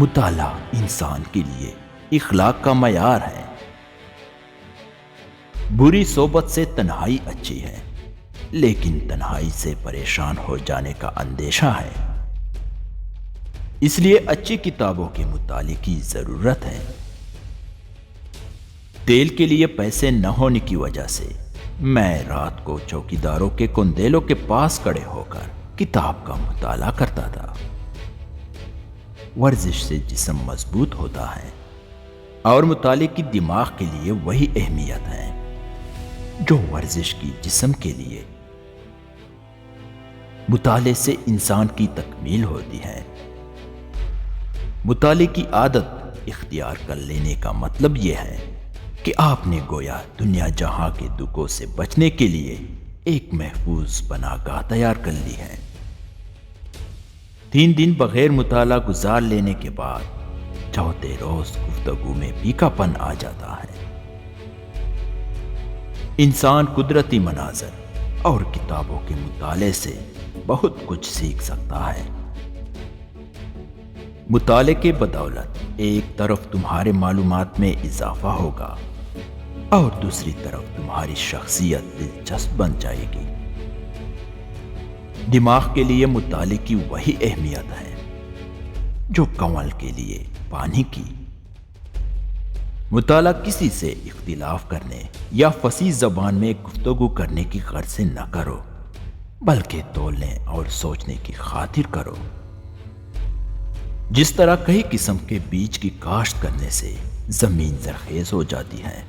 مطالعہ انسان کے لیے اخلاق کا معیار ہے۔ بری صحبت سے تنہائی اچھی ہے، لیکن تنہائی سے پریشان ہو جانے کا اندیشہ ہے۔ اس لیے اچھی کتابوں کے مطالعے کی ضرورت ہے۔ تیل کے لیے پیسے نہ ہونے کی وجہ سے میں رات کو چوکیداروں کے کندیلوں کے پاس کھڑے ہو کر کتاب کا مطالعہ کرتا تھا۔ ورزش سے جسم مضبوط ہوتا ہے، اور مطالعے کی دماغ کے لیے وہی اہمیت ہے جو ورزش کی جسم کے لیے۔ مطالعے سے انسان کی تکمیل ہوتی ہے۔ مطالعے کی عادت اختیار کر لینے کا مطلب یہ ہے کہ آپ نے گویا دنیا جہاں کے دکھوں سے بچنے کے لیے ایک محفوظ پناہ گاہ تیار کر لی ہے۔ 3 دن بغیر مطالعہ گزار لینے کے بعد چوتھے روز گفتگو میں پھیکا پن آ جاتا ہے۔ انسان قدرتی مناظر اور کتابوں کے مطالعے سے بہت کچھ سیکھ سکتا ہے۔ مطالعے کے بدولت ایک طرف تمہارے معلومات میں اضافہ ہوگا اور دوسری طرف تمہاری شخصیت دلچسپ بن جائے گی۔ دماغ کے لیے مطالعے کی وہی اہمیت ہے جو کنول کے لیے پانی کی۔ مطالعہ کسی سے اختلاف کرنے یا فصیح زبان میں گفتگو کرنے کی غرض سے نہ کرو، بلکہ تولنے اور سوچنے کی خاطر کرو۔ جس طرح کئی قسم کے بیج کی کاشت کرنے سے زمین زرخیز ہو جاتی ہے،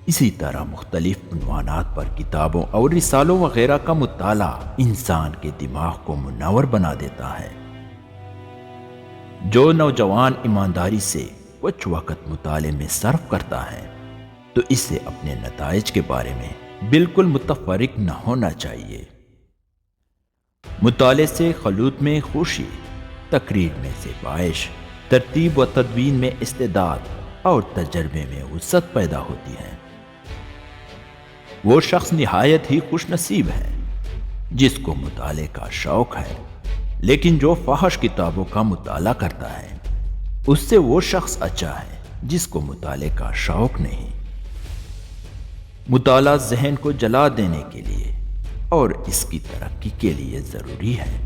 اسی طرح مختلف عنوانات پر کتابوں اور رسالوں وغیرہ کا مطالعہ انسان کے دماغ کو منور بنا دیتا ہے۔ جو نوجوان ایمانداری سے کچھ وقت مطالعے میں صرف کرتا ہے تو اسے اپنے نتائج کے بارے میں بالکل متفرق نہ ہونا چاہیے۔ مطالعے سے خلوت میں خوشی، تقریر میں زیبائش، ترتیب و تدوین میں استعداد اور تجربے میں وسعت پیدا ہوتی ہے۔ وہ شخص نہایت ہی خوش نصیب ہے جس کو مطالعے کا شوق ہے، لیکن جو فحش کتابوں کا مطالعہ کرتا ہے اس سے وہ شخص اچھا ہے جس کو مطالعے کا شوق نہیں۔ مطالعہ ذہن کو جلا دینے کے لیے اور اس کی ترقی کے لیے ضروری ہے۔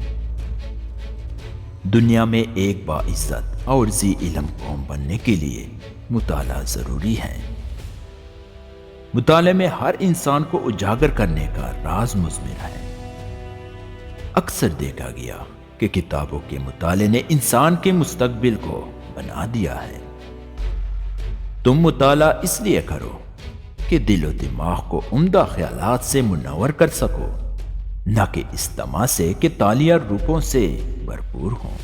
دنیا میں ایک باعزت اور ذی علم قوم بننے کے لیے مطالعہ ضروری ہے۔ مطالعے میں ہر انسان کو اجاگر کرنے کا راز مضمر ہے۔ اکثر دیکھا گیا کہ کتابوں کے مطالعے نے انسان کے مستقبل کو بنا دیا ہے۔ تم مطالعہ اس لیے کرو کہ دل و دماغ کو عمدہ خیالات سے منور کر سکو، نہ کہ اس طمع سے کہ تالیاں روپوں سے بھرپور ہوں۔